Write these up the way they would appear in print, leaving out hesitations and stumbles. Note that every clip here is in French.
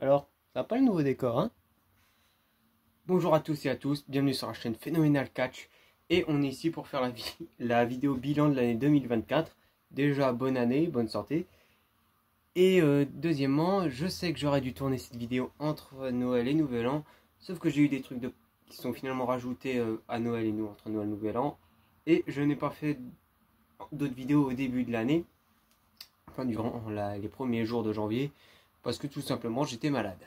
Alors, ça n'a pas le nouveau décor, hein? Bonjour à tous et à tous, bienvenue sur la chaîne Phénoménal Catch. Et on est ici pour faire la vidéo bilan de l'année 2024. Déjà, bonne année, bonne santé. Et deuxièmement, je sais que j'aurais dû tourner cette vidéo entre Noël et Nouvel An. Sauf que j'ai eu des trucs qui sont finalement rajoutés à Noël et entre Noël et Nouvel An. Et je n'ai pas fait d'autres vidéos au début de l'année. Enfin, durant les premiers jours de janvier. Parce que tout simplement, j'étais malade.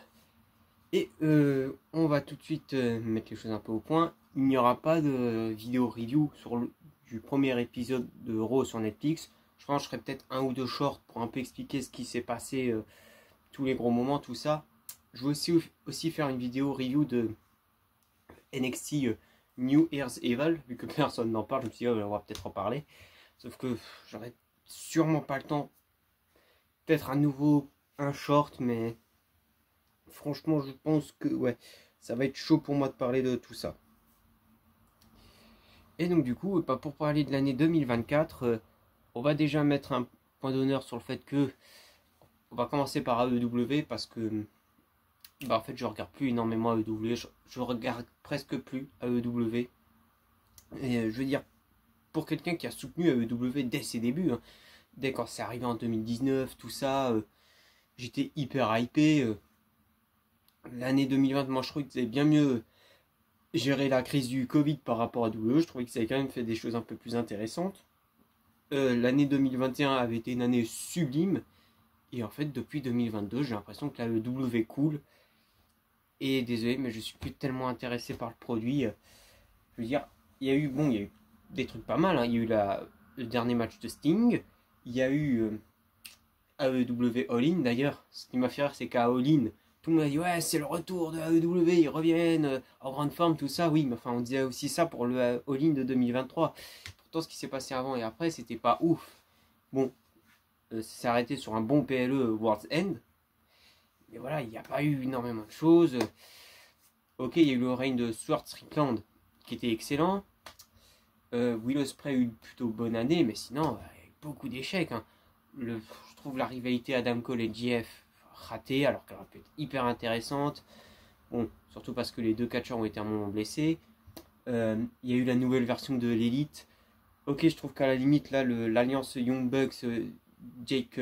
Et on va tout de suite mettre les choses un peu au point. Il n'y aura pas de vidéo review du premier épisode de Raw sur Netflix. Je pense que je ferai peut-être un ou deux shorts pour un peu expliquer ce qui s'est passé, tous les gros moments, tout ça. Je vais aussi faire une vidéo review de NXT New Year's Evil, vu que personne n'en parle. Je me suis dit, on va peut-être en parler. Sauf que j'aurai sûrement pas le temps. Peut-être à nouveau un short, mais franchement, je pense que ouais, ça va être chaud pour moi de parler de tout ça. Et donc du coup, pour parler de l'année 2024, on va déjà mettre un point d'honneur sur le fait que on va commencer par AEW parce que en fait, je regarde plus énormément AEW, je regarde presque plus AEW. Et je veux dire, pour quelqu'un qui a soutenu AEW dès ses débuts, hein, dès quand c'est arrivé en 2019, tout ça, j'étais hyper hypé. L'année 2020, moi je trouvais que c'était bien mieux gérer la crise du Covid par rapport à WWE. Je trouvais que ça avait quand même fait des choses un peu plus intéressantes. L'année 2021 avait été une année sublime. Et en fait, depuis 2022, j'ai l'impression que la WWE coule. Et désolé, mais je suis plus tellement intéressé par le produit. Je veux dire, il y a eu des trucs pas mal, hein. Il y a eu le dernier match de Sting. Il y a eu AEW All-In. D'ailleurs, ce qui m'a fait rire, c'est qu'à All-In, tout le monde a dit ouais, c'est le retour de AEW, ils reviennent en grande forme, tout ça. Oui, mais enfin, on disait aussi ça pour le All-In de 2023. Pourtant, ce qui s'est passé avant et après, c'était pas ouf. Bon, ça s'est arrêté sur un bon PLE World's End. Mais voilà, il n'y a pas eu énormément de choses. Ok, il y a eu le règne de Stuart Strickland qui était excellent. Will Ospreay a eu une plutôt bonne année, mais sinon, il y a eu beaucoup d'échecs, hein. Je trouve la rivalité Adam Cole et JF ratée, alors qu'elle aurait pu être hyper intéressante. Bon, surtout parce que les deux catcheurs ont été un moment blessés. Il y a eu la nouvelle version de l'Elite. Ok, je trouve qu'à la limite, là, l'alliance Young Bucks, Jack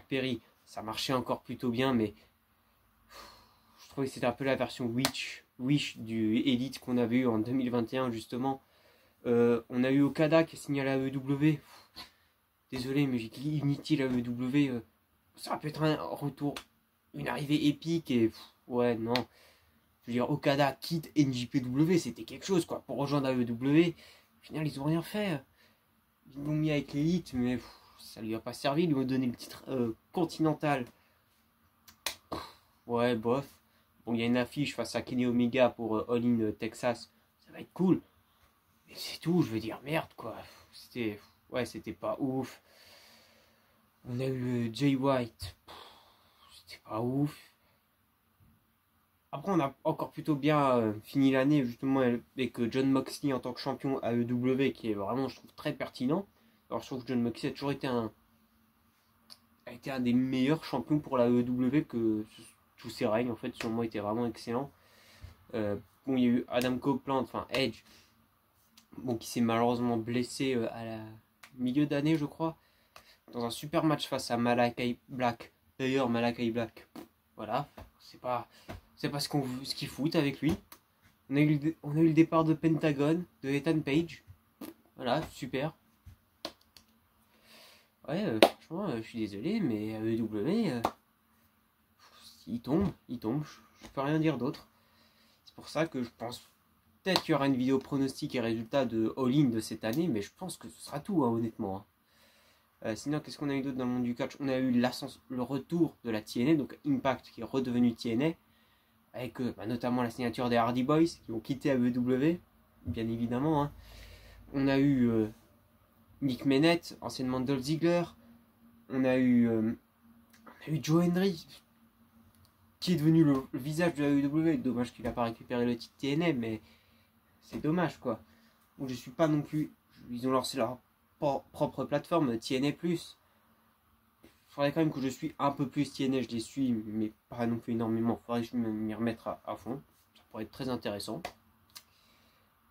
Perry, ça marchait encore plutôt bien, mais je trouvais que c'était un peu la version Wish du Elite qu'on avait eu en 2021, justement. On a eu Okada qui a signé à la AEW. Désolé, mais j'ai dit Unity, la AEW. Ça peut être un retour, une arrivée épique et ouais, non. Je veux dire, Okada quitte NJPW, c'était quelque chose quoi. Pour rejoindre AEW, au final, ils ont rien fait. Ils l'ont mis avec l'élite, mais ça lui a pas servi. Ils lui ont donné le titre continental. Ouais, bof. Bon, il y a une affiche face à Kenny Omega pour All In Texas. Ça va être cool. Mais c'est tout, je veux dire, merde quoi. C'était pas ouf. On a eu le Jay White. C'était pas ouf. Après, on a encore plutôt bien fini l'année justement avec John Moxley en tant que champion AEW qui est vraiment, je trouve, très pertinent. Alors, je trouve que John Moxley a toujours été a été un des meilleurs champions pour la AEW que tous ses règnes, en fait, selon moi, était vraiment excellent. Bon, il y a eu Adam Copeland, enfin Edge, bon, qui s'est malheureusement blessé à la milieu d'année, je crois, dans un super match face à Malakai Black. D'ailleurs, Malakai Black, voilà, c'est pas ce qu'ils foutent avec lui. On a eu le départ de Pentagon, de Ethan Page. Voilà, super. Ouais, franchement, je suis désolé, mais AEW, il tombe. Je peux rien dire d'autre. C'est pour ça que je pense peut-être qu'il y aura une vidéo pronostic et résultat de All-In de cette année, mais je pense que ce sera tout, hein, honnêtement. Sinon, qu'est-ce qu'on a eu d'autre dans le monde du catch? On a eu le retour de la TNA, donc Impact qui est redevenu TNA, avec notamment la signature des Hardy Boys qui ont quitté AEW, bien évidemment, hein. On a eu Nick Mennett, anciennement Dolph Ziggler. On a eu Joe Henry, qui est devenu le visage de la AEW. Dommage qu'il n'a pas récupéré le titre TNA, mais c'est dommage quoi. Donc je suis pas non plus. Ils ont lancé leur propre plateforme TNA+. faudrait quand même que je suis un peu plus TNA, je les suis, mais pas non plus énormément. Faudrait que je m'y remette à fond. Ça pourrait être très intéressant.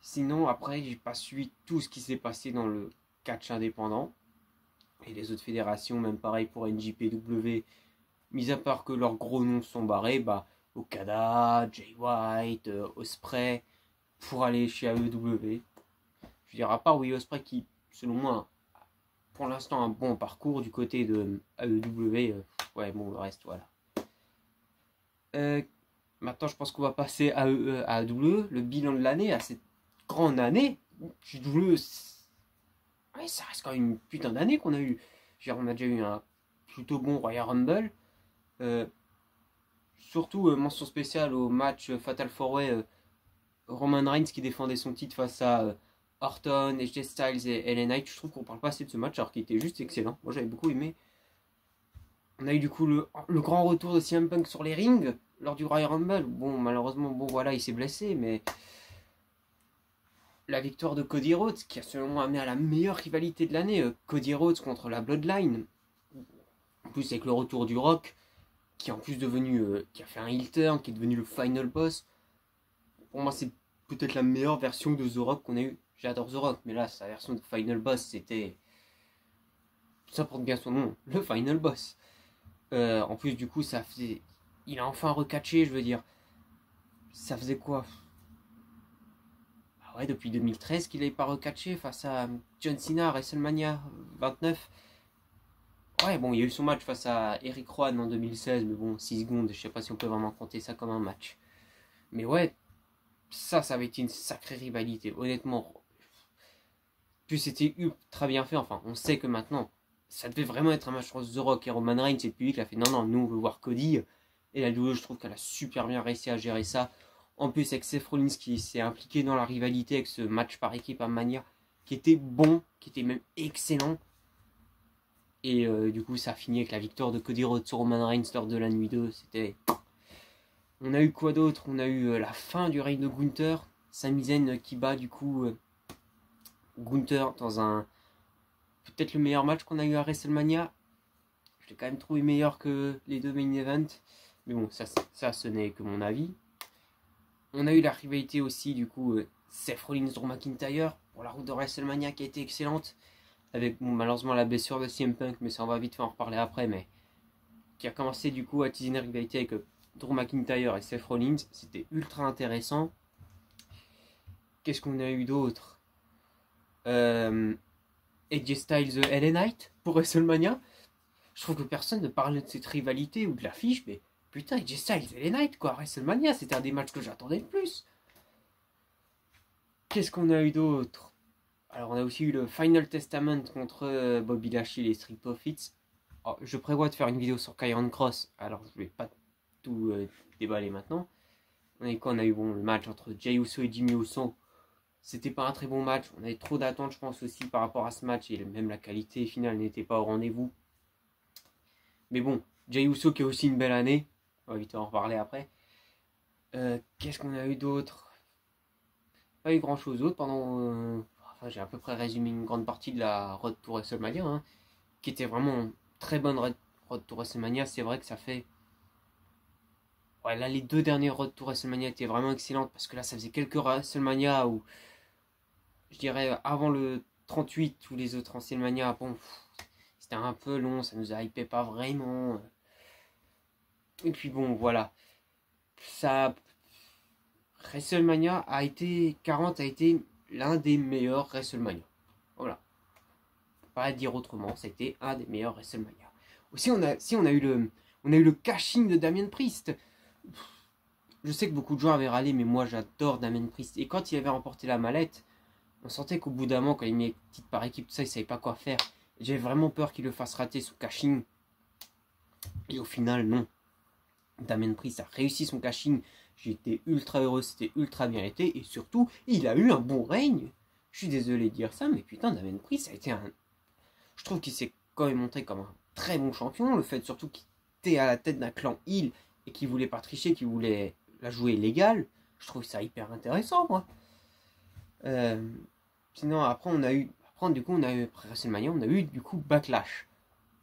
Sinon, après, j'ai pas suivi tout ce qui s'est passé dans le catch indépendant. Et les autres fédérations, même pareil pour NJPW, mis à part que leurs gros noms sont barrés, bah, Okada, Jay White, Ospreay, pour aller chez AEW. Je veux dire, à part Will Ospreay qui, selon moi, pour l'instant, un bon parcours du côté de AEW. Ouais, bon, le reste, voilà. Maintenant, je pense qu'on va passer à AEW, le bilan de l'année, à cette grande année. AEW, ouais, ça reste quand même une putain d'année qu'on a eu. On a déjà eu un plutôt bon Royal Rumble. Surtout, mention spéciale au match Fatal 4-Way, Roman Reigns qui défendait son titre face à Orton, AJ Styles et LA Knight. Je trouve qu'on parle pas assez de ce match alors qu'il était juste excellent. Moi j'avais beaucoup aimé. On a eu du coup le grand retour de CM Punk sur les rings lors du Royal Rumble. Bon, malheureusement, bon voilà, il s'est blessé, mais la victoire de Cody Rhodes qui a selon moi amené à la meilleure rivalité de l'année. Cody Rhodes contre la Bloodline. En plus avec le retour du Rock qui est en plus devenu, qui a fait un heel turn, qui est devenu le final boss. Pour moi, c'est peut-être la meilleure version de The Rock qu'on a eu. J'adore The Rock, mais là, sa version de Final Boss, c'était. Ça porte bien son nom, le Final Boss. En plus, du coup, ça faisait. Il a enfin recatché, je veux dire. Ça faisait quoi? Ah ouais, depuis 2013 qu'il n'avait pas recatché face à John Cena à WrestleMania 29. Ouais, bon, il y a eu son match face à Eric Rowan en 2016, mais bon, 6 secondes, je sais pas si on peut vraiment compter ça comme un match. Mais ouais, ça avait été une sacrée rivalité, honnêtement. Puis c'était ultra bien fait, enfin, on sait que maintenant, ça devait vraiment être un match entre The Rock et Roman Reigns, et le public a fait non, non, nous on veut voir Cody. Et la WWE, je trouve qu'elle a super bien réussi à gérer ça. En plus, avec Seth Rollins qui s'est impliqué dans la rivalité avec ce match par équipe à Mania, qui était bon, qui était même excellent. Et du coup, ça a fini avec la victoire de Cody Rhodes sur Roman Reigns lors de la nuit 2. C'était. On a eu quoi d'autre? On a eu la fin du règne de Gunther. Sami Zayn qui bat du coup Gunther dans un. Peut-être le meilleur match qu'on a eu à WrestleMania. Je l'ai quand même trouvé meilleur que les deux main events. Mais bon, ça ce n'est que mon avis. On a eu la rivalité aussi, du coup, Seth Rollins, Drew McIntyre pour la route de WrestleMania qui a été excellente. Avec bon, malheureusement la blessure de CM Punk, mais ça on va vite fait en reparler après. Mais qui a commencé du coup à teaser une rivalité avec Drew McIntyre et Seth Rollins. C'était ultra intéressant. Qu'est-ce qu'on a eu d'autre? AJ Styles LA Knight pour WrestleMania. Je trouve que personne ne parle de cette rivalité ou de l'affiche, mais putain, AJ Styles LA Knight quoi, WrestleMania, c'était un des matchs que j'attendais le plus. Qu'est-ce qu'on a eu d'autre? Alors on a aussi eu le Final Testament contre Bobby Lashley et Street Profits. Oh, je prévois de faire une vidéo sur Karrion Cross, alors je vais pas tout déballer maintenant. On a eu quoi? On a eu bon, le match entre Jey Uso et Jimmy Uso. C'était pas un très bon match. On avait trop d'attentes, je pense aussi, par rapport à ce match. Et même la qualité finale n'était pas au rendez-vous. Mais bon, Jey Uso qui a aussi une belle année. On va vite en reparler après. Qu'est-ce qu'on a eu d'autre? Pas eu grand chose d'autre pendant. Enfin, j'ai à peu près résumé une grande partie de la Road to WrestleMania. Hein, qui était vraiment une très bonne Road to WrestleMania. C'est vrai que ça fait. Ouais, là, les deux dernières Road to WrestleMania étaient vraiment excellentes. Parce que là, ça faisait quelques WrestleMania où. Je dirais avant le 38 ou les autres WrestleMania, bon, c'était un peu long, ça nous a hypé pas vraiment. Et puis bon, voilà. Ça, WrestleMania a été 40 a été l'un des meilleurs WrestleMania. Voilà. Pas à dire autrement, ça a été un des meilleurs WrestleMania. Aussi, on a eu le cash-in de Damien Priest. Je sais que beaucoup de gens avaient râlé, mais moi j'adore Damien Priest. Et quand il avait remporté la mallette, on sentait qu'au bout d'un moment, quand il met petite par équipe, tout ça, il savait pas quoi faire. J'avais vraiment peur qu'il le fasse rater son cashing. Et au final, non. Damien Priest a réussi son cashing. J'étais ultra heureux, c'était ultra bien été. Et surtout, il a eu un bon règne. Je suis désolé de dire ça, mais putain, Damien Priest a été un. Je trouve qu'il s'est quand même montré comme un très bon champion. Le fait surtout qu'il était à la tête d'un clan heel et qu'il voulait pas tricher, qu'il voulait la jouer légale. Je trouve ça hyper intéressant, moi. Sinon, après, on a eu. Après, du coup, on a eu. Après WrestleMania, on a eu du coup Backlash.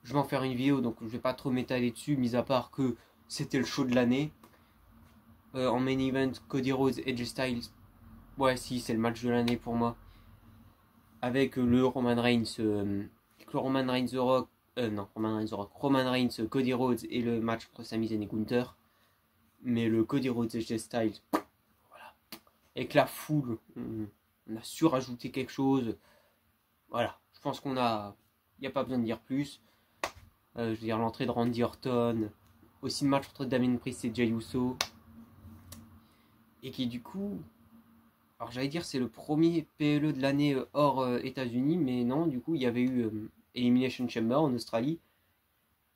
je vais en faire une vidéo, donc je vais pas trop m'étaler dessus, mis à part que c'était le show de l'année. En main event, Cody Rhodes et AJ Styles. Ouais, si, c'est le match de l'année pour moi. Avec le Roman Reigns, Roman Reigns The Rock, non, Roman Reigns The Rock, Roman Reigns, Cody Rhodes et le match entre Sami Zayn et Gunther. Mais le Cody Rhodes et AJ Styles, voilà. Avec la foule, on a su rajouter quelque chose. Voilà, je pense il n'y a pas besoin de dire plus. Je veux dire, l'entrée de Randy Orton, aussi le match entre Damien Priest et Jey Uso. Et qui du coup, alors j'allais dire c'est le premier PLE de l'année hors États-Unis, mais non, du coup il y avait eu Elimination Chamber en Australie.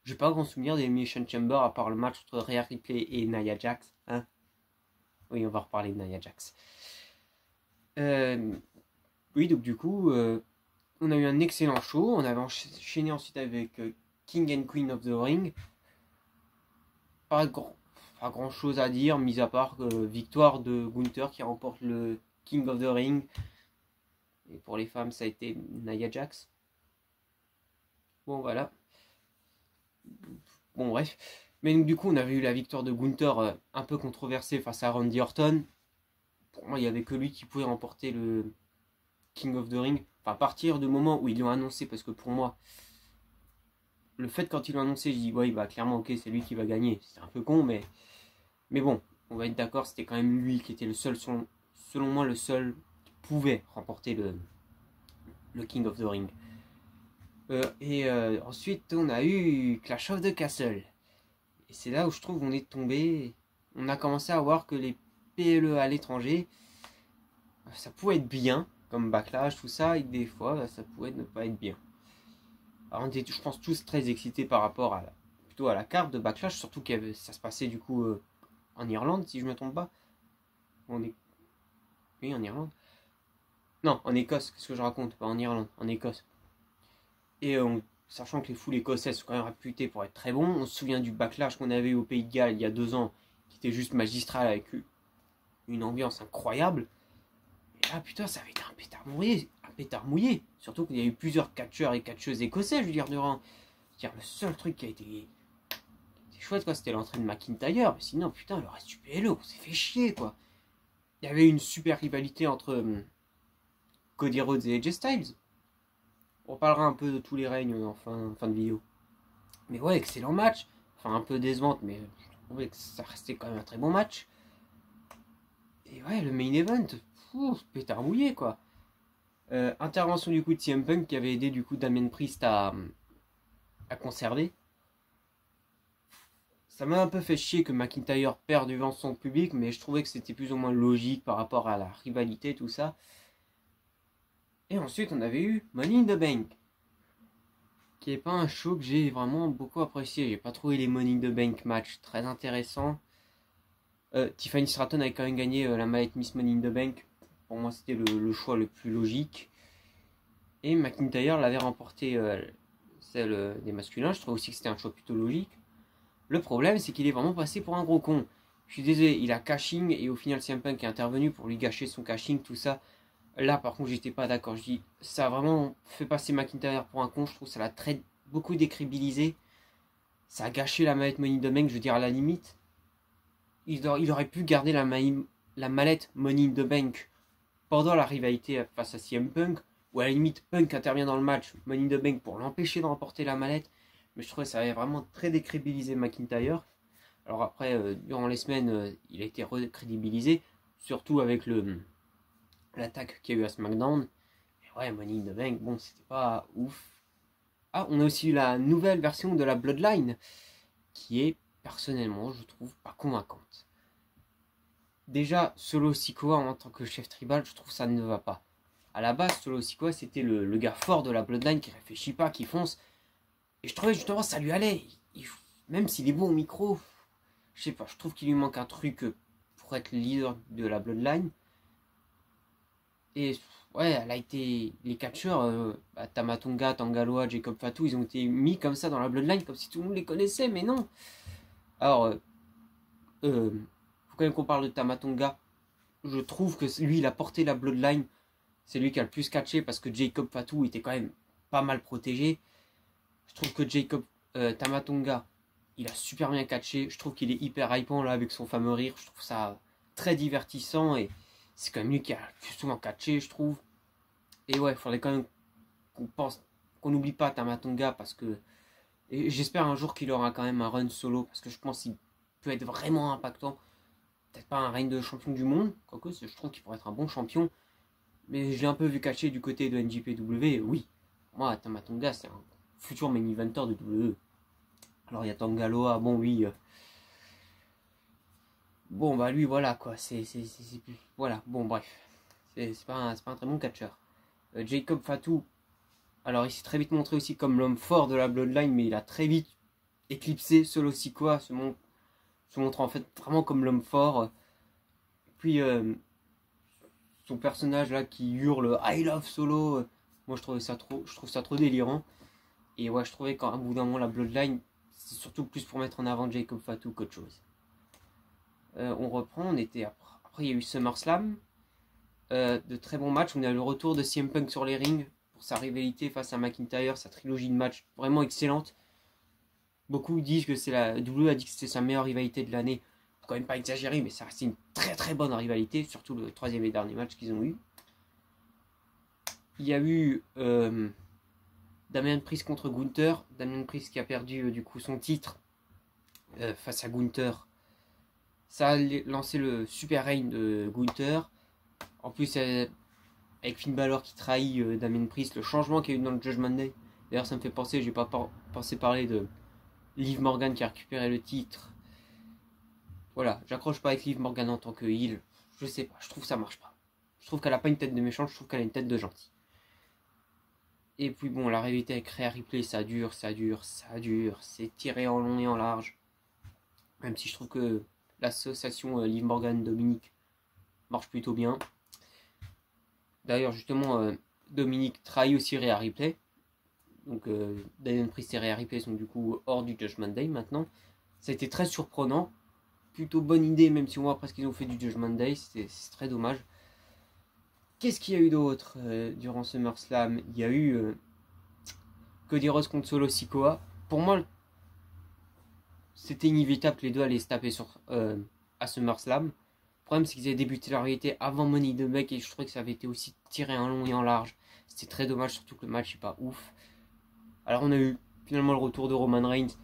J'ai pas grand souvenir d'Elimination Chamber à part le match entre Rhea Ripley et Nia Jax. Hein, oui, on va reparler de Nia Jax. Oui, donc du coup, on a eu un excellent show. On avait enchaîné ensuite avec King and Queen of the Ring. Pas grand chose à dire, mis à part victoire de Gunther qui remporte le King of the Ring. Et pour les femmes, ça a été Nia Jax. Bon, voilà. Bon, bref. Mais donc, du coup, on avait eu la victoire de Gunther un peu controversée face à Randy Orton. Pour moi, il n'y avait que lui qui pouvait remporter le King of the Ring. Enfin, à partir du moment où ils l'ont annoncé, parce que pour moi, le fait quand ils l'ont annoncé, je dis, ouais, bah, clairement, ok, c'est lui qui va gagner. C'est un peu con, mais bon, on va être d'accord, c'était quand même lui qui était le seul, selon moi, le seul qui pouvait remporter le King of the Ring. Ensuite, on a eu Clash of the Castle. Et c'est là où je trouve qu'on est tombé. On a commencé à voir que les PLE à l'étranger, ça pouvait être bien, comme Backlash, tout ça, et des fois, ça pouvait ne pas être bien. Alors, on était, je pense, tous très excités par rapport plutôt à la carte de Backlash, surtout que ça se passait du coup en Irlande, si je ne me trompe pas. Oui, en Irlande. Non, en Écosse, qu'est-ce que je raconte? Pas en Irlande, en Écosse. Et sachant que les foules écossaises sont quand même réputées pour être très bons, on se souvient du Backlash qu'on avait eu au Pays de Galles il y a 2 ans, qui était juste magistral avec une ambiance incroyable. Et là, putain, ça avait été un pétard mouillé. Un pétard mouillé. Surtout qu'il y a eu plusieurs catcheurs et catcheuses écossais, je veux dire, durant. Je veux dire, le seul truc qui a été chouette, quoi, c'était l'entrée de McIntyre. Mais sinon, putain, le reste du PLO, on s'est fait chier, quoi. Il y avait une super rivalité entre Cody Rhodes et AJ Styles. On parlera un peu de tous les règnes en fin de vidéo. Mais ouais, excellent match. Enfin, un peu décevante, mais je trouvais que ça restait quand même un très bon match. Et ouais, le main event, pétard mouillé, quoi. Intervention du coup de CM Punk qui avait aidé du coup Damien Priest à conserver. Ça m'a un peu fait chier que McIntyre perde devant son public, mais je trouvais que c'était plus ou moins logique par rapport à la rivalité, tout ça. Et ensuite, on avait eu Money in the Bank, qui est pas un show que j'ai vraiment beaucoup apprécié. J'ai pas trouvé les Money in the Bank match très intéressants. Tiffany Stratton avait quand même gagné la mallette Miss Money in the Bank. Pour moi, c'était le choix le plus logique. Et McIntyre l'avait remporté celle des masculins. Je trouve aussi que c'était un choix plutôt logique. Le problème, c'est qu'il est vraiment passé pour un gros con. Je suis désolé, il a cashing et au final, CM Punk est intervenu pour lui gâcher son cashing, tout ça. Là, par contre, j'étais pas d'accord. Je dis, ça a vraiment fait passer McIntyre pour un con. Je trouve que ça l'a très beaucoup décrédibilisé. Ça a gâché la mallette Money in the Bank, je veux dire, à la limite. Il aurait pu garder la mallette Money in the Bank pendant la rivalité face à CM Punk, ou à la limite Punk intervient dans le match Money in the Bank pour l'empêcher de remporter la mallette. Mais je trouvais que ça avait vraiment très décrédibilisé McIntyre. Alors après, durant les semaines, il a été recrédibilisé, surtout avec l'attaque qu'il y a eu à SmackDown. Et ouais, Money in the Bank, bon, c'était pas ouf. Ah, on a aussi eu la nouvelle version de la Bloodline, qui est, personnellement, je trouve, pas convaincante. Déjà, Solo Sikoa en tant que chef tribal, je trouve ça ne va pas. À la base, Solo Sikoa, c'était le gars fort de la Bloodline qui réfléchit pas, qui fonce. Et je trouvais justement ça lui allait. Même s'il est bon au micro, je sais pas, je trouve qu'il lui manque un truc pour être le leader de la Bloodline. Et ouais, elle a été. Les catcheurs, Tamatonga, Tangaloa, Jacob Fatu, ils ont été mis comme ça dans la Bloodline, comme si tout le monde les connaissait, mais non. Alors, faut quand même qu'on parle de Tamatonga. Je trouve que lui, il a porté la Bloodline. C'est lui qui a le plus catché parce que Jacob Fatu était quand même pas mal protégé. Je trouve que Jacob Tamatonga, il a super bien catché. Je trouve qu'il est hyper hypant là avec son fameux rire. Je trouve ça très divertissant et c'est quand même lui qui a le plus souvent catché, je trouve. Et ouais, il faudrait quand même qu'on n'oublie pas Tamatonga parce que et j'espère un jour qu'il aura quand même un run solo parce que je pense qu'il peut être vraiment impactant. Peut-être pas un règne de champion du monde, quoique je trouve qu'il pourrait être un bon champion. Mais je l'ai un peu vu catcher du côté de NJPW. Oui, moi, Tamatonga, c'est un futur main eventer de WWE. Alors il y a Tangaloa, bon oui. Bon bah lui voilà quoi, voilà, bon bref. C'est pas un très bon catcheur. Jacob Fatou, alors il s'est très vite montré aussi comme l'homme fort de la Bloodline, mais il a très vite éclipsé Solo Sikoa, se montrant en fait vraiment comme l'homme fort. Puis son personnage là qui hurle I love Solo, moi je trouve ça trop délirant. Et ouais, je trouvais qu'à bout d'un moment la Bloodline, c'est surtout plus pour mettre en avant Jacob Fatou qu'autre chose. On reprend, après il y a eu SummerSlam, de très bons matchs. On a eu le retour de CM Punk sur les rings pour sa rivalité face à McIntyre, sa trilogie de matchs vraiment excellente. Beaucoup disent que WWE a dit que c'était sa meilleure rivalité de l'année. Faut quand même pas exagérer, mais ça reste une très très bonne rivalité, surtout le troisième et dernier match qu'ils ont eu. Il y a eu Damian Priest contre Gunther. Damian Priest qui a perdu du coup son titre face à Gunther. Ça a lancé le super règne de Gunther. En plus, avec Finn Balor qui trahit Damien Priest, le changement qu'il y a eu dans le Judgment Day. D'ailleurs, ça me fait penser, j'ai pas pensé parler de Liv Morgan qui a récupéré le titre. Voilà, j'accroche pas avec Liv Morgan en tant que heel. Je sais pas, je trouve que ça marche pas. Je trouve qu'elle a pas une tête de méchante, je trouve qu'elle a une tête de gentil. Et puis bon, la rivalité avec Rhea Ripley, ça dure. C'est tiré en long et en large. Même si je trouve que l'association Liv Morgan-Dominique marche plutôt bien. D'ailleurs, justement, Dominique trahit aussi Rhea Ripley. Donc, Damian Priest et Rhea Ripley sont du coup hors du Judgment Day maintenant. Ça a été très surprenant. Plutôt bonne idée, même si on voit après ce qu'ils ont fait du Judgment Day. C'est très dommage. Qu'est-ce qu'il y a eu d'autre durant SummerSlam? Il y a eu Cody Rhodes contre Solo Sikoa. Pour moi, c'était inévitable que les deux allaient se taper à SummerSlam. Le problème, c'est qu'ils avaient débuté la réalité avant Money in the Bank et je trouvais que ça avait été aussi tiré en long et en large. C'était très dommage, surtout que le match n'est pas ouf. Alors, on a eu finalement le retour de Roman Reigns.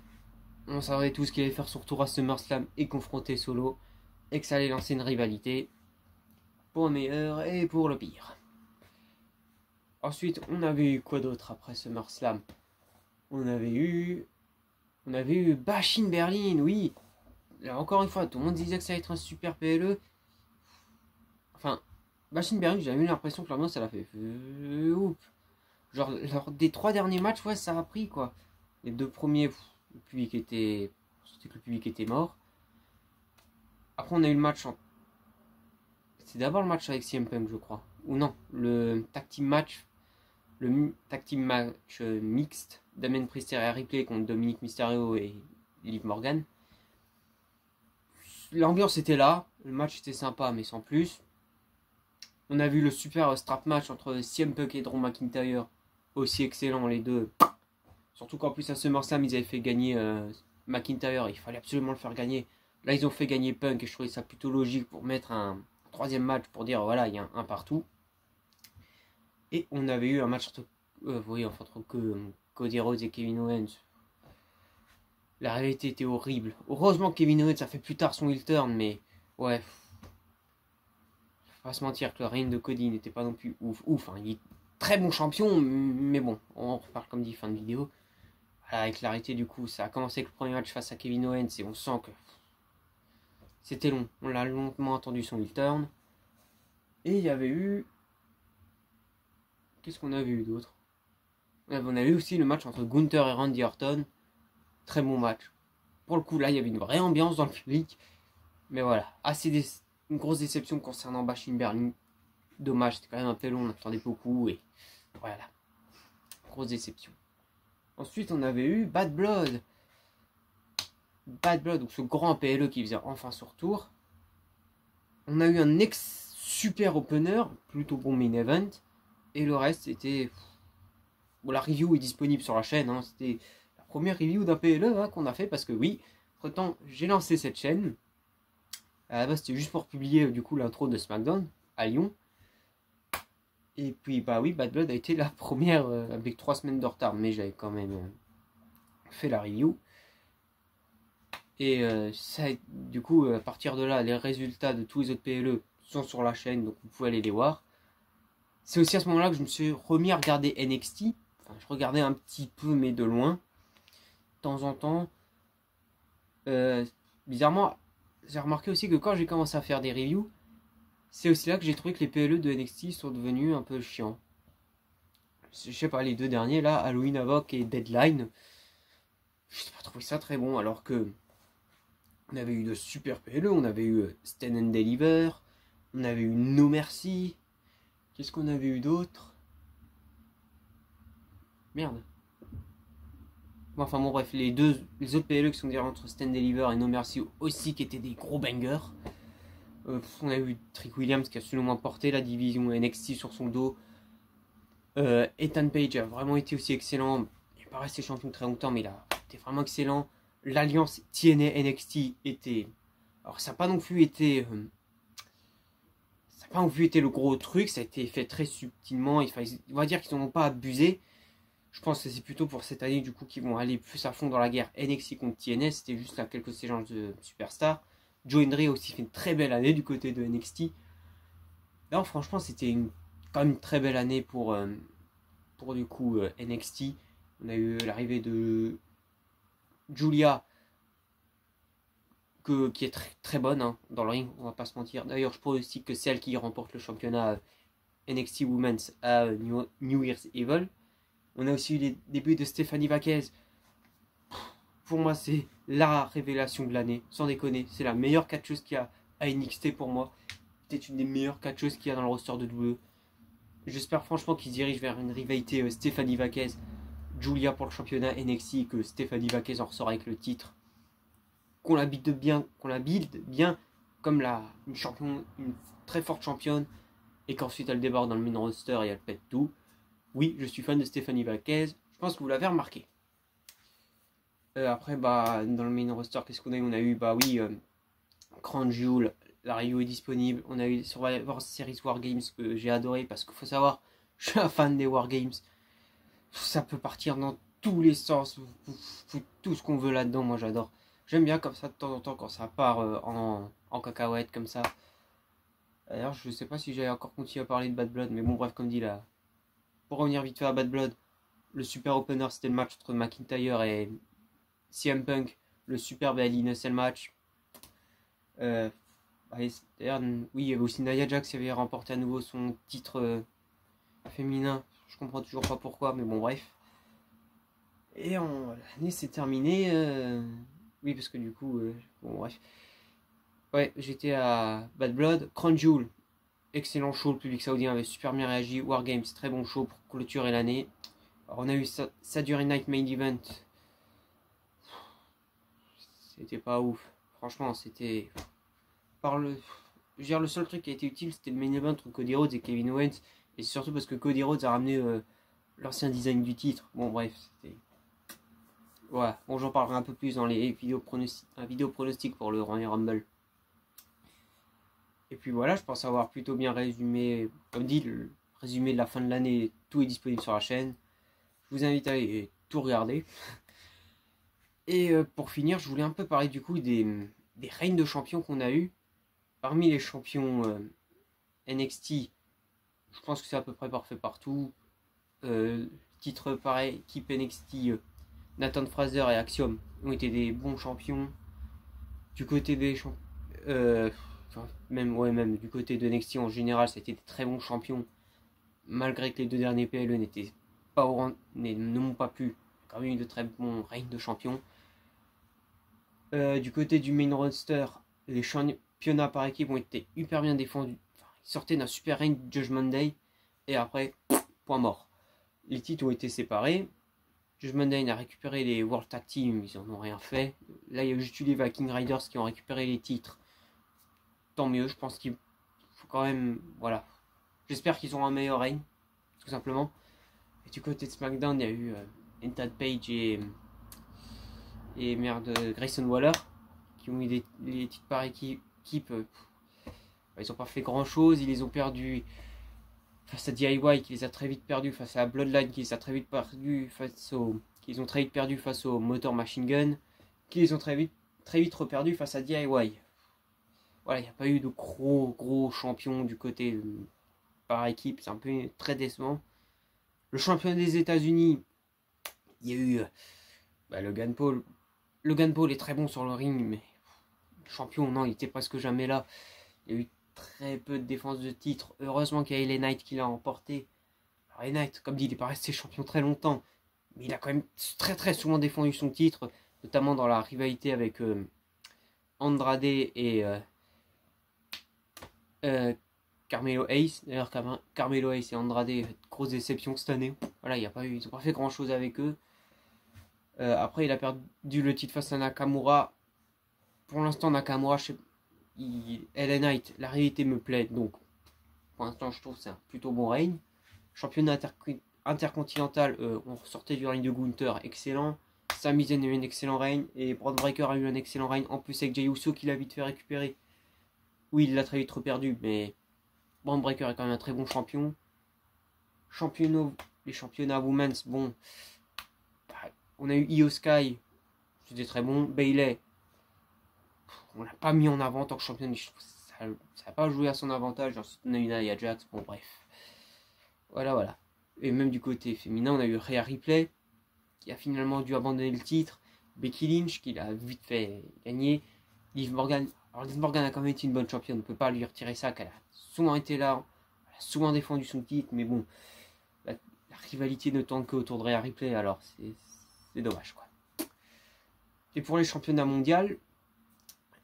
On savait tous qu'il allait faire son retour à SummerSlam et confronter Solo. Et que ça allait lancer une rivalité pour le meilleur et pour le pire. Ensuite, on avait eu quoi d'autre après SummerSlam? On avait eu Bash in Berlin, oui. Là, encore une fois, tout le monde disait que ça allait être un super PLE. Enfin, Bash in Berlin, j'avais eu l'impression que l'ambiance, elle a fait oup. Genre, lors des 3 derniers matchs, ouais, ça a pris quoi. Les 2 premiers, le public était. C'était que le public était mort. Après, on a eu le match. C'est d'abord le match avec CM Punk, je crois. Ou non, le tag team match. Le tag team match mixte. Damien Priest et Rhea Ripley contre Dominic Mysterio et Liv Morgan. L'ambiance était là. Le match était sympa, mais sans plus. On a vu le super strap match entre CM Punk et Drew McIntyre. Aussi excellent les deux. Surtout qu'en plus à SummerSlam ils avaient fait gagner McIntyre. Il fallait absolument le faire gagner. Là ils ont fait gagner Punk et je trouvais ça plutôt logique pour mettre un troisième match pour dire voilà il y a un partout. Et on avait eu un match entre Cody Rhodes et Kevin Owens. La réalité était horrible. Heureusement que Kevin Owens a fait plus tard son heel turn, mais ouais. Faut pas se mentir que le règne de Cody n'était pas non plus ouf. Hein. Il est très bon champion, mais bon, on en reparle comme dit fin de vidéo. Voilà, avec l'arrêté du coup, ça a commencé avec le premier match face à Kevin Owens et on sent que c'était long. On l'a longuement attendu son heel turn. Et il y avait eu... Qu'est-ce qu'on avait eu d'autre? On a eu aussi le match entre Gunther et Randy Orton. Très bon match. Pour le coup, là, il y avait une vraie ambiance dans le public. Mais voilà, une grosse déception concernant Bash in Berlin. Dommage, c'était quand même un peu long, on attendait beaucoup. Et voilà, grosse déception. Ensuite, on avait eu Bad Blood. Bad Blood, donc ce grand PLE qui faisait enfin son retour. On a eu un super opener, plutôt bon main event. Et le reste, c'était bon, la review est disponible sur la chaîne, hein, c'était la première review d'un PLE hein, qu'on a fait, parce que oui, entre temps j'ai lancé cette chaîne, à la base c'était juste pour publier du coup l'intro de SmackDown à Lyon, et puis bah oui, Bad Blood a été la première avec 3 semaines de retard, mais j'avais quand même fait la review. Et ça, du coup, à partir de là, les résultats de tous les autres PLE sont sur la chaîne, donc vous pouvez aller les voir. C'est aussi à ce moment-là que je me suis remis à regarder NXT. Enfin, je regardais un petit peu, mais de loin, de temps en temps. Bizarrement, j'ai remarqué aussi que quand j'ai commencé à faire des reviews, c'est aussi là que j'ai trouvé que les PLE de NXT sont devenus un peu chiants. Je sais pas, les deux derniers là, Halloween Havoc et Deadline, je n'ai pas trouvé ça très bon, alors que on avait eu de super PLE, on avait eu Stand and Deliver, on avait eu No Mercy. Qu'est-ce qu'on avait eu d'autre? Merde. Enfin bon bref, les autres PLE qui sont derrière entre Stand Deliver et No Mercy aussi qui étaient des gros bangers. On a eu Trick Williams qui a absolument porté la division NXT sur son dos. Ethan Page a vraiment été aussi excellent. Il n'est pas resté champion très longtemps, mais il a été vraiment excellent. L'alliance TNA NXT était... Alors ça n'a pas non plus été... ça n'a pas non plus été le gros truc, ça a été fait très subtilement. On va dire qu'ils n'en ont pas abusé. Je pense que c'est plutôt pour cette année du coup qu'ils vont aller plus à fond dans la guerre NXT contre TNA. C'était juste là quelques séances de superstars. Joe Hendry a aussi fait une très belle année du côté de NXT. Alors franchement c'était quand même une très belle année pour du coup NXT. On a eu l'arrivée de Julia qui est très, très bonne hein, dans le ring, on va pas se mentir. D'ailleurs je pronostique que c'est elle qui remporte le championnat NXT Women's à New Year's Evil. On a aussi eu les débuts de Stephanie Vaquez. Pour moi, c'est la révélation de l'année. Sans déconner, c'est la meilleure catcheuse qu'il y a à NXT pour moi. Peut-être une des meilleures catcheuses qu'il y a dans le roster de WWE. J'espère franchement qu'ils dirigent vers une rivalité Stephanie Vaquez, Julia pour le championnat NXT et que Stephanie Vaquez en ressort avec le titre. Qu'on la build bien comme une très forte championne et qu'ensuite elle débarque dans le main roster et elle pète tout. Oui, je suis fan de Stephanie Vaquez. Je pense que vous l'avez remarqué. Après, bah, dans le main roster, qu'est-ce qu'on a eu? On a eu, bah oui, Crown Jewel, la review est disponible. On a eu Survivor Series Wargames que j'ai adoré parce qu'il faut savoir, je suis un fan des Wargames. Ça peut partir dans tous les sens. Tout ce qu'on veut là-dedans, moi j'adore. J'aime bien comme ça de temps en temps quand ça part en cacahuète comme ça. D'ailleurs, je sais pas si j'allais encore continuer à parler de Bad Blood, mais bon, bref, comme dit là. Pour revenir vite fait à Bad Blood, le super opener c'était le match entre McIntyre et CM Punk, le super Hell in a Cell match. D'ailleurs, oui, il y avait aussi Nia Jax qui avait remporté à nouveau son titre féminin. Je comprends toujours pas pourquoi, mais bon, bref. Et l'année s'est terminée. Oui, parce que du coup, bon, bref. Ouais, j'étais à Bad Blood. Crown Jewel, excellent show. Le public saoudien avait super bien réagi. Wargames, très bon show pour clôturer l'année. On a eu Saturday Night Main Event. C'était pas ouf. Franchement, c'était. Je veux dire, le seul truc qui a été utile, c'était le main event entre Cody Rhodes et Kevin Owens. Et c'est surtout parce que Cody Rhodes a ramené l'ancien design du titre. Bon, bref, c'était. Voilà. Bon, j'en parlerai un peu plus dans les vidéos pronostics pour le Royal Rumble. Et puis voilà, je pense avoir plutôt bien résumé, comme dit, le résumé de la fin de l'année. Tout est disponible sur la chaîne. Je vous invite à aller tout regarder. Et pour finir, je voulais un peu parler du coup des règnes de champions qu'on a eu. Parmi les champions NXT, je pense que c'est à peu près parfait partout. Titre pareil, équipe NXT, Nathan Fraser et Axiom ont été des bons champions. Du côté des champions, même du côté de NXT en général, ça a été des très bons champions. Malgré que les deux derniers PLE n'étaient pas au rang, ne m'ont pas plu. Quand même eu de très bons règnes de champions. Du côté du main roster, les championnats par équipe ont été hyper bien défendus. Enfin, ils sortaient d'un super règne Judgment Day et après, point mort. Les titres ont été séparés. Judgment Day a récupéré les World Tag Team, ils en ont rien fait. Là, il y a juste eu les Viking Riders qui ont récupéré les titres. Tant mieux, je pense qu'il faut quand même. Voilà. J'espère qu'ils auront un meilleur règne, tout simplement. Et du côté de SmackDown, il y a eu Ethan Page et merde, Grayson Waller qui ont eu les titres par équipe. Ils n'ont pas fait grand chose, ils les ont perdus face à DIY qui les a très vite perdus, face à Bloodline qui les a très vite perdus, qu'ils ont très vite perdu face au Motor Machine Gun, qui les ont très vite reperdus face à DIY. Voilà, il n'y a pas eu de gros champions du côté par équipe, c'est un peu très décevant. Le champion des États-Unis, il y a eu Logan Paul. Logan Paul est très bon sur le ring, mais champion, non, il était presque jamais là. Il y a eu très peu de défense de titre. Heureusement qu'il y a LA Knight qui l'a emporté. Alors, LA Knight, comme dit, il n'est pas resté champion très longtemps, mais il a quand même très souvent défendu son titre, notamment dans la rivalité avec Andrade et Carmelo Hayes. D'ailleurs, Carmelo Hayes et Andrade, grosse déception cette année. Voilà, ils n'ont pas fait grand chose avec eux. Après, il a perdu le titre face à Nakamura. Pour l'instant, Nakamura, LA Knight, la réalité me plaît, donc pour l'instant, je trouve que c'est un plutôt bon règne. Championnat intercontinental, on ressortait du règne de Gunther, excellent. Sami Zayn a eu un excellent règne et Braun Breaker a eu un excellent règne. En plus, avec Jey Uso qui l'a vite fait récupérer. Oui, il l'a très vite reperdu, mais Braun Breaker est quand même un très bon champion. Les championnats women's, bon, on a eu Io Sky, c'était très bon. Bayley, on l'a pas mis en avant en tant que championne. Ça n'a pas joué à son avantage. Ensuite, on a eu Nia Jax, bon, bref. Voilà. Et même du côté féminin, on a eu Rhea Ripley, qui a finalement dû abandonner le titre. Becky Lynch, qui l'a vite fait gagner. Liv Morgan. Alors, Liv Morgan a quand même été une bonne championne. On ne peut pas lui retirer ça, qu'elle a souvent été là. Elle a souvent défendu son titre. Mais bon, la rivalité ne tourne qu'autour de Rhea Ripley. Alors, c'est dommage, quoi. Et pour les championnats mondiaux,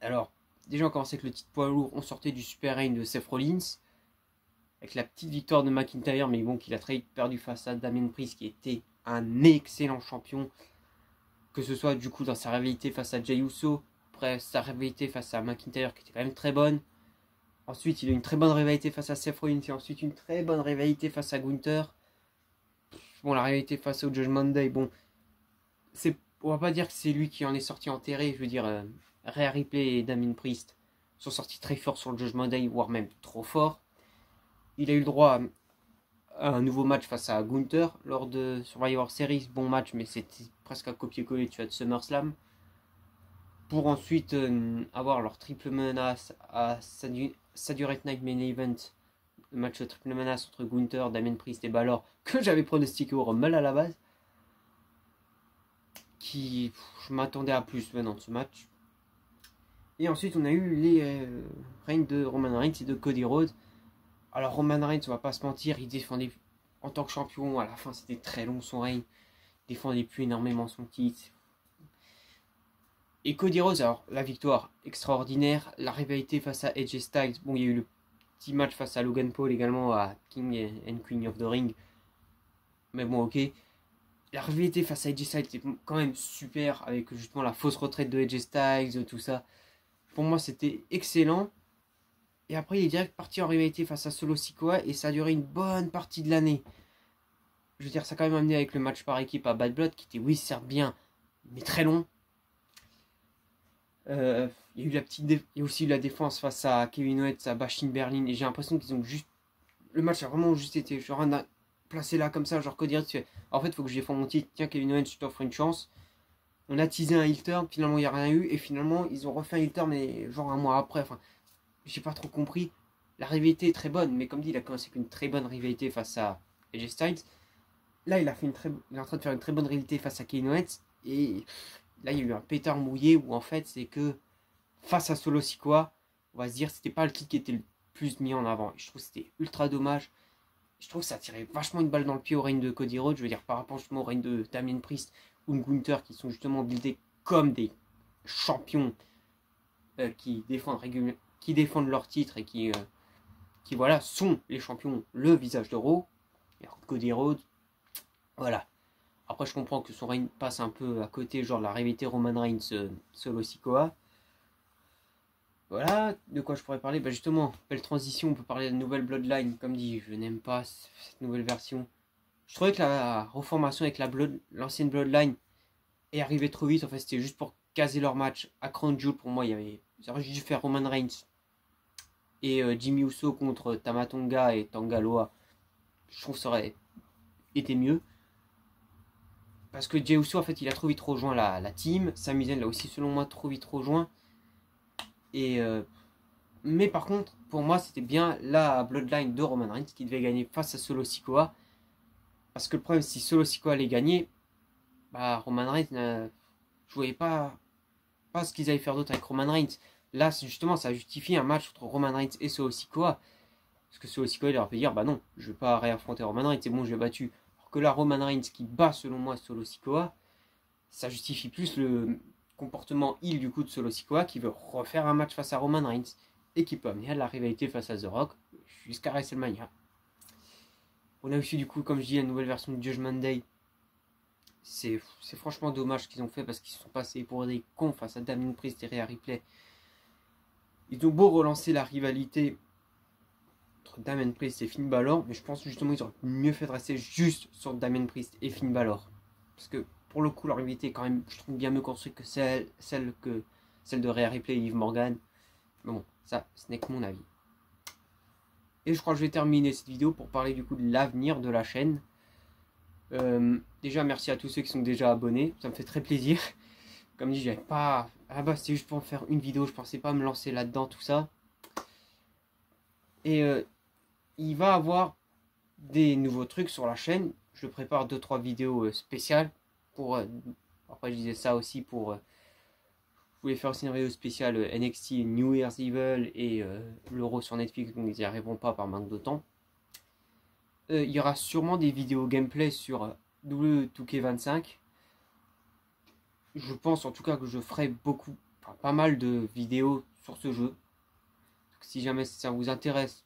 alors, déjà, on commençait avec le titre poids lourd. On sortait du super règne de Seth Rollins. Avec la petite victoire de McIntyre, mais bon, qu'il a très vite perdu face à Damien Priest, qui était un excellent champion. Que ce soit du coup dans sa rivalité face à Jey Uso, après sa rivalité face à McIntyre, qui était quand même très bonne. Ensuite, il a une très bonne rivalité face à Seth Rollins, et ensuite une très bonne rivalité face à Gunther. Bon, la rivalité face au Judgment Day, bon, on va pas dire que c'est lui qui en est sorti enterré. Je veux dire, Rhea Ripley et Damien Priest sont sortis très forts sur le Judgment Day, voire même trop fort. Il a eu le droit à un nouveau match face à Gunther lors de Survivor Series. Bon match, mais c'était presque un copier-coller de SummerSlam. Pour ensuite avoir leur triple menace à Saturday Night Main Event. Le match de triple menace entre Gunther, Damien Priest et Balor, que j'avais pronostiqué au Rumble à la base. Je m'attendais à plus venant de ce match. Et ensuite, on a eu les règnes de Roman Reigns et de Cody Rhodes. Alors Roman Reigns, on va pas se mentir, il défendait en tant que champion, à la fin c'était très long son règne, il défendait plus énormément son titre. Et Cody Rhodes, alors la victoire extraordinaire, la rivalité face à AJ Styles, bon il y a eu le petit match face à Logan Paul également à King and Queen of the Ring, mais bon ok. La rivalité face à AJ Styles était quand même super, avec justement la fausse retraite de AJ Styles, tout ça. Pour moi c'était excellent. Et après, il est direct parti en rivalité face à Solo Sikoa et ça a duré une bonne partie de l'année. Je veux dire, ça a quand même amené avec le match par équipe à Bad Blood, qui était, oui, certes bien, mais très long. Il y a eu il y a aussi eu la défense face à Kevin Owens, à Bashin Berlin, et j'ai l'impression qu'ils ont juste. Le match a vraiment juste été. Genre, un placé là comme ça, genre, Cody Rhodes, en fait, il faut que je défende mon titre. Tiens, Kevin Owens, je t'offre une chance. On a teasé un heel turn, finalement, il n'y a rien eu, et finalement, ils ont refait un heel turn, mais genre un mois après. Enfin, j'ai pas trop compris. La rivalité est très bonne, mais comme dit, il a commencé avec une très bonne rivalité face à AJ Styles. Là, il est en train de faire une très bonne rivalité face à Kevin Owens. Et là, il y a eu un pétard mouillé où en fait, c'est que face à Solo Sikoa, on va se dire, c'était pas le titre qui était le plus mis en avant. Et je trouve que c'était ultra dommage. Je trouve que ça tirait vachement une balle dans le pied au règne de Cody Rhodes. Je veux dire, par rapport justement au règne de Damien Priest ou de Gunther, qui sont justement buildés comme des champions qui défendent leur titre et qui voilà, sont les champions, le visage de Raw. Et Cody Rhodes, voilà. Après, je comprends que son règne passe un peu à côté, genre la rivalité Roman Reigns Solo Sikoa. Voilà, de quoi je pourrais parler. Bah justement, belle transition, on peut parler de la nouvelle Bloodline. Comme dit, je n'aime pas cette nouvelle version. Je trouvais que la reformation avec l'ancienne Bloodline est arrivée trop vite. En fait, c'était juste pour caser leur match à Crown Jewel. Pour moi, ils auraient dû faire Roman Reigns et Jimmy Uso contre Tama Tonga et Tanga Loa. Je trouve que ça aurait été mieux. Parce que Jey Uso, en fait, il a trop vite rejoint la team. Sami Zayn l'a aussi, selon moi, trop vite rejoint. Et mais par contre, pour moi, c'était bien la Bloodline de Roman Reigns qui devait gagner face à Solo Sikoa. Parce que le problème, si Solo Sikoa allait gagner, bah, Roman Reigns, je voyais pas ce qu'ils allaient faire d'autre avec Roman Reigns. Là, justement, ça justifie un match entre Roman Reigns et Solo Sikoa. Parce que Solo Sikoa, il aurait pu dire, bah non, je vais pas réaffronter Roman Reigns, c'est bon, je l'ai battu. Alors que là, Roman Reigns qui bat, selon moi, Solo Sikoa, ça justifie plus le comportement heel du coup de Solo Sikoa qui veut refaire un match face à Roman Reigns et qui peut amener à la rivalité face à The Rock jusqu'à WrestleMania. On a aussi du coup, comme je dis, la nouvelle version de Judgment Day. C'est franchement dommage ce qu'ils ont fait parce qu'ils se sont passés pour des cons face à Damien Priest et Rhea Ripley. Ils ont beau relancer la rivalité entre Damien Priest et Finn Balor, mais je pense justement qu'ils auraient mieux fait de rester juste sur Damien Priest et Finn Balor. Parce que pour le coup, leur rivalité est quand même, je trouve, bien mieux construite que celle de Rhea Ripley et Liv Morgan. Mais bon, ça, ce n'est que mon avis. Et je crois que je vais terminer cette vidéo pour parler du coup de l'avenir de la chaîne. Déjà, merci à tous ceux qui sont déjà abonnés. Ça me fait très plaisir. Comme dit, j'avais pas... Ah bah, c'était juste pour faire une vidéo. Je pensais pas me lancer là-dedans, tout ça. Et il va avoir des nouveaux trucs sur la chaîne. Je prépare 2-3 vidéos spéciales. Après, je disais ça aussi pour... je voulais faire aussi une vidéo spéciale NXT New Year's Evil et l'Euro sur Netflix, donc ils n'y arriveront pas par manque de temps. Il y aura sûrement des vidéos gameplay sur W2K25. Je pense en tout cas que je ferai pas mal de vidéos sur ce jeu. Donc, si jamais ça vous intéresse,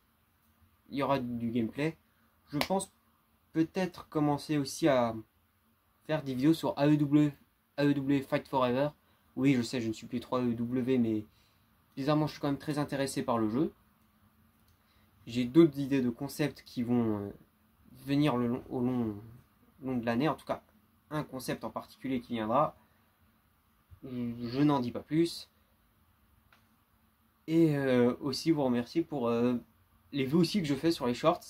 il y aura du gameplay. Je pense peut-être commencer aussi à faire des vidéos sur AEW Fight Forever. Oui, je sais, je ne suis plus trop AEW, mais bizarrement, je suis quand même très intéressé par le jeu. J'ai d'autres idées de concepts qui vont venir au long de l'année. En tout cas, un concept en particulier qui viendra. Je n'en dis pas plus. Et aussi vous remercier pour les vues aussi que je fais sur les shorts.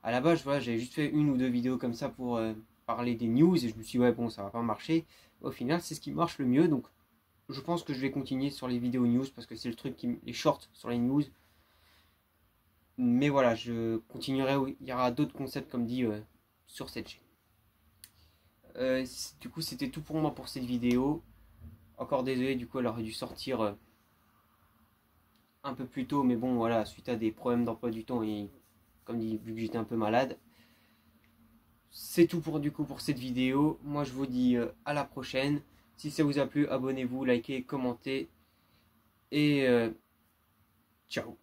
À la base, voilà, j'avais juste fait une ou deux vidéos comme ça pour parler des news. Et je me suis dit, ouais, bon, ça va pas marcher. Au final, c'est ce qui marche le mieux. Donc, je pense que je vais continuer sur les vidéos news parce que c'est le truc les shorts sur les news. Mais voilà, je continuerai. Il y aura d'autres concepts, comme dit, sur cette chaîne. Du coup, c'était tout pour moi pour cette vidéo. Encore désolé, du coup, elle aurait dû sortir un peu plus tôt. Mais bon, voilà, suite à des problèmes d'emploi du temps et, comme dit, vu que j'étais un peu malade. C'est tout pour cette vidéo. Moi, je vous dis à la prochaine. Si ça vous a plu, abonnez-vous, likez, commentez. Et ciao.